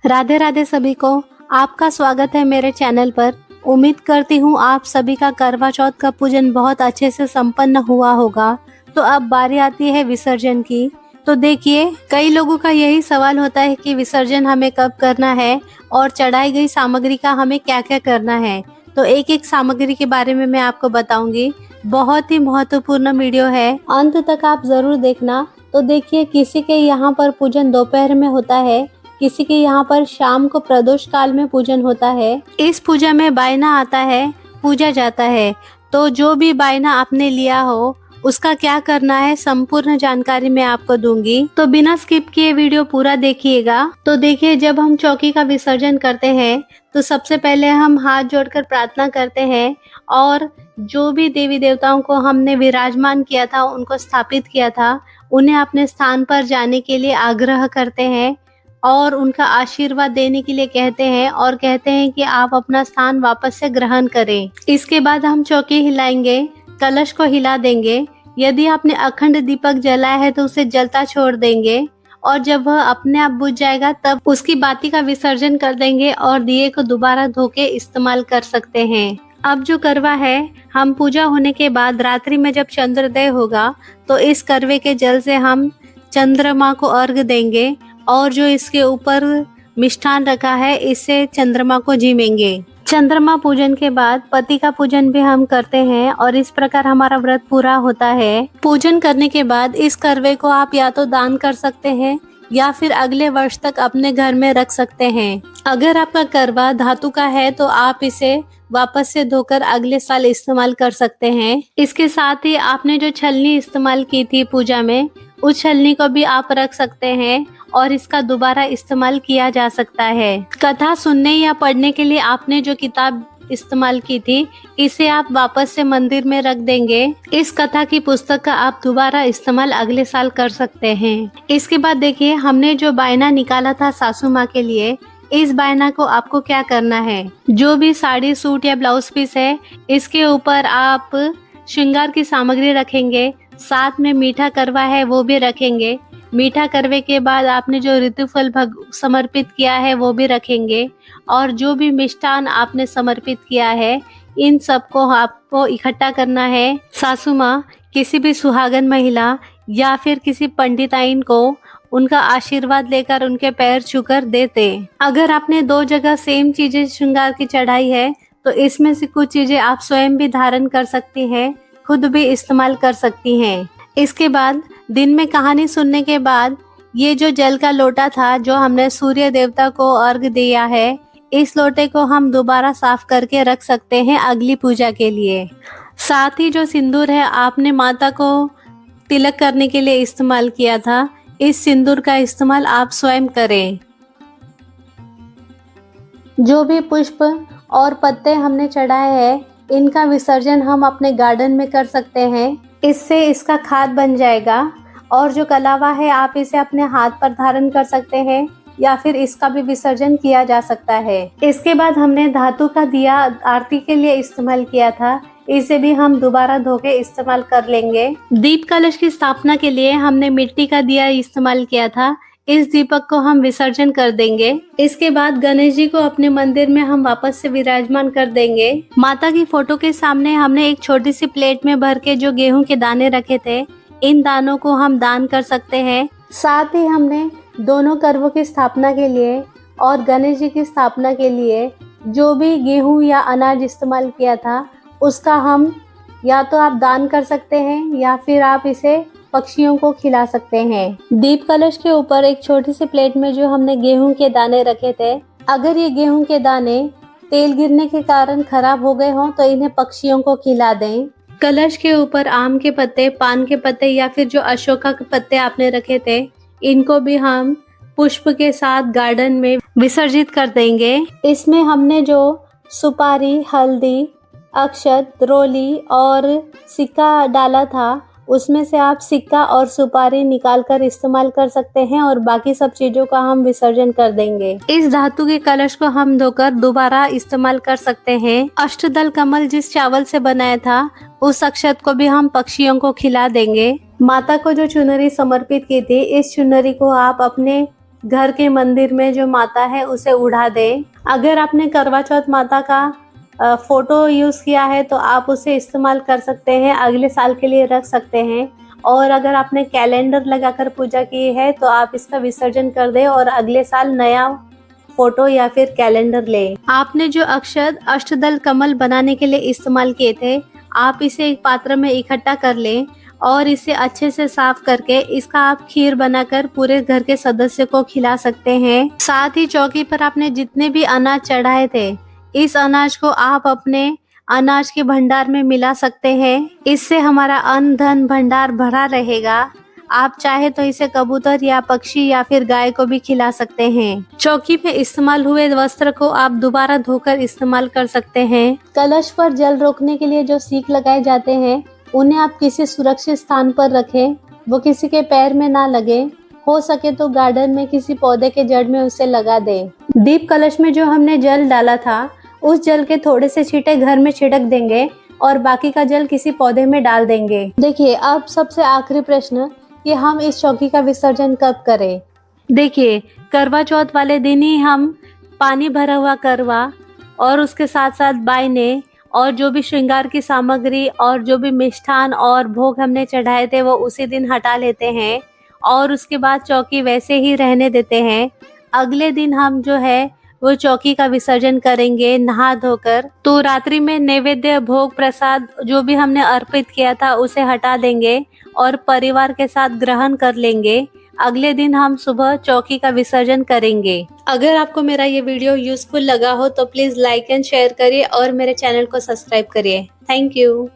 राधे राधे सभी को। आपका स्वागत है मेरे चैनल पर। उम्मीद करती हूँ आप सभी का करवा चौथ का पूजन बहुत अच्छे से संपन्न हुआ होगा। तो अब बारी आती है विसर्जन की। तो देखिए, कई लोगों का यही सवाल होता है कि विसर्जन हमें कब करना है और चढ़ाई गई सामग्री का हमें क्या क्या करना है। तो एक एक सामग्री के बारे में मैं आपको बताऊंगी। बहुत ही महत्वपूर्ण वीडियो है, अंत तक आप जरूर देखना। तो देखिए, किसी के यहाँ पर पूजन दोपहर में होता है, किसी के यहाँ पर शाम को प्रदोष काल में पूजन होता है। इस पूजा में बायना आता है, पूजा जाता है। तो जो भी बायना आपने लिया हो उसका क्या करना है, संपूर्ण जानकारी मैं आपको दूंगी। तो बिना स्किप किए वीडियो पूरा देखिएगा। तो देखिए, जब हम चौकी का विसर्जन करते हैं तो सबसे पहले हम हाथ जोड़कर प्रार्थना करते हैं और जो भी देवी देवताओं को हमने विराजमान किया था, उनको स्थापित किया था, उन्हें अपने स्थान पर जाने के लिए आग्रह करते हैं और उनका आशीर्वाद देने के लिए कहते हैं और कहते हैं कि आप अपना स्थान वापस से ग्रहण करें। इसके बाद हम चौकी हिलाएंगे, कलश को हिला देंगे। यदि आपने अखंड दीपक जलाया है तो उसे जलता छोड़ देंगे और जब वह अपने आप बुझ जाएगा तब उसकी बाती का विसर्जन कर देंगे और दिए को दोबारा धो के इस्तेमाल कर सकते हैं। अब जो करवा है, हम पूजा होने के बाद रात्रि में जब चंद्रोदय होगा तो इस करवे के जल से हम चंद्रमा को अर्घ देंगे और जो इसके ऊपर मिष्ठान रखा है इससे चंद्रमा को जीमेंगे। चंद्रमा पूजन के बाद पति का पूजन भी हम करते हैं और इस प्रकार हमारा व्रत पूरा होता है। पूजन करने के बाद इस करवे को आप या तो दान कर सकते हैं या फिर अगले वर्ष तक अपने घर में रख सकते हैं। अगर आपका करवा धातु का है तो आप इसे वापस से धोकर अगले साल इस्तेमाल कर सकते हैं। इसके साथ ही आपने जो छलनी इस्तेमाल की थी पूजा में, उस छलनी को भी आप रख सकते हैं और इसका दोबारा इस्तेमाल किया जा सकता है। कथा सुनने या पढ़ने के लिए आपने जो किताब इस्तेमाल की थी, इसे आप वापस से मंदिर में रख देंगे। इस कथा की पुस्तक का आप दोबारा इस्तेमाल अगले साल कर सकते हैं। इसके बाद देखिए, हमने जो बायना निकाला था सासू माँ के लिए, इस बायना को आपको क्या करना है, जो भी साड़ी, सूट या ब्लाउज पीस है, इसके ऊपर आप श्रृंगार की सामग्री रखेंगे। साथ में मीठा करवा है वो भी रखेंगे। मीठा करवे के बाद आपने जो ऋतुफल समर्पित किया है वो भी रखेंगे और जो भी मिष्ठान आपने समर्पित किया है, इन सबको आपको इकट्ठा करना है। सासू माँ, किसी भी सुहागन महिला या फिर किसी पंडिताइन को उनका आशीर्वाद लेकर उनके पैर छूकर देते। अगर आपने 2 जगह सेम चीजें श्रृंगार की चढ़ाई है तो इसमें से कुछ चीजें आप स्वयं भी धारण कर सकती हैं, खुद भी इस्तेमाल कर सकती हैं। इसके बाद दिन में कहानी सुनने के बाद ये जो जल का लोटा था जो हमने सूर्य देवता को अर्घ दिया है, इस लोटे को हम दोबारा साफ करके रख सकते हैं अगली पूजा के लिए। साथ ही जो सिंदूर है, आपने माता को तिलक करने के लिए इस्तेमाल किया था, इस सिंदूर का इस्तेमाल आप स्वयं करें। जो भी पुष्प और पत्ते हमने चढ़ाए हैं, इनका विसर्जन हम अपने गार्डन में कर सकते हैं। इससे इसका खाद बन जाएगा और जो कलावा है आप इसे अपने हाथ पर धारण कर सकते हैं या फिर इसका भी विसर्जन किया जा सकता है। इसके बाद हमने धातु का दिया आरती के लिए इस्तेमाल किया था, इसे भी हम दोबारा धो के इस्तेमाल कर लेंगे। दीप कलश की स्थापना के लिए हमने मिट्टी का दिया इस्तेमाल किया था, इस दीपक को हम विसर्जन कर देंगे। इसके बाद गणेश जी को अपने मंदिर में हम वापस से विराजमान कर देंगे। माता की फोटो के सामने हमने एक छोटी सी प्लेट में भर के जो गेहूं के दाने रखे थे, इन दानों को हम दान कर सकते हैं। साथ ही हमने दोनों करवों की स्थापना के लिए और गणेश जी की स्थापना के लिए जो भी गेहूं या अनाज इस्तेमाल किया था, उसका हम या तो आप दान कर सकते हैं या फिर आप इसे पक्षियों को खिला सकते हैं। दीप कलश के ऊपर एक छोटी सी प्लेट में जो हमने गेहूं के दाने रखे थे, अगर ये गेहूं के दाने तेल गिरने के कारण खराब हो गए हों तो इन्हें पक्षियों को खिला दें। कलश के ऊपर आम के पत्ते, पान के पत्ते या फिर जो अशोका के पत्ते आपने रखे थे, इनको भी हम पुष्प के साथ गार्डन में विसर्जित कर देंगे। इसमें हमने जो सुपारी, हल्दी, अक्षत, रोली और सिक्का डाला था, उसमें से आप सिक्का और सुपारी निकाल कर इस्तेमाल कर सकते हैं और बाकी सब चीजों का हम विसर्जन कर देंगे। इस धातु के कलश को हम धोकर दोबारा इस्तेमाल कर सकते हैं। अष्टदल कमल जिस चावल से बनाया था, उस अक्षत को भी हम पक्षियों को खिला देंगे। माता को जो चुनरी समर्पित की थी, इस चुनरी को आप अपने घर के मंदिर में जो माता है उसे उड़ा दें। अगर आपने करवा चौथ माता का फोटो यूज़ किया है तो आप उसे इस्तेमाल कर सकते हैं, अगले साल के लिए रख सकते हैं। और अगर आपने कैलेंडर लगाकर पूजा की है तो आप इसका विसर्जन कर दें और अगले साल नया फोटो या फिर कैलेंडर ले। आपने जो अक्षत अष्टदल कमल बनाने के लिए इस्तेमाल किए थे, आप इसे एक पात्र में इकट्ठा कर लें और इसे अच्छे से साफ करके इसका आप खीर बनाकर पूरे घर के सदस्य को खिला सकते हैं। साथ ही चौकी पर आपने जितने भी अनाज चढ़ाए थे, इस अनाज को आप अपने अनाज के भंडार में मिला सकते हैं। इससे हमारा अन्न धन भंडार भरा रहेगा। आप चाहे तो इसे कबूतर या पक्षी या फिर गाय को भी खिला सकते हैं। चौकी पे इस्तेमाल हुए वस्त्र को आप दोबारा धोकर इस्तेमाल कर सकते हैं। कलश पर जल रोकने के लिए जो सीख लगाए जाते हैं, उन्हें आप किसी सुरक्षित स्थान पर रखें, वो किसी के पैर में ना लगे। हो सके तो गार्डन में किसी पौधे के जड़ में उसे लगा दें। दीप कलश में जो हमने जल डाला था, उस जल के थोड़े से छींटे घर में छिड़क देंगे और बाकी का जल किसी पौधे में डाल देंगे। देखिए, अब सबसे आखिरी प्रश्न कि हम इस चौकी का विसर्जन कब करें। देखिए, करवा चौथ वाले दिन ही हम पानी भरा हुआ करवा और उसके साथ साथ बायने और जो भी श्रृंगार की सामग्री और जो भी मिष्ठान और भोग हमने चढ़ाए थे वो उसी दिन हटा लेते हैं और उसके बाद चौकी वैसे ही रहने देते हैं। अगले दिन हम जो है वो चौकी का विसर्जन करेंगे नहा धोकर। तो रात्रि में नैवेद्य भोग प्रसाद जो भी हमने अर्पित किया था उसे हटा देंगे और परिवार के साथ ग्रहण कर लेंगे। अगले दिन हम सुबह चौकी का विसर्जन करेंगे। अगर आपको मेरा ये वीडियो यूजफुल लगा हो तो प्लीज लाइक एंड शेयर करिए और मेरे चैनल को सब्सक्राइब करिए। Thank you.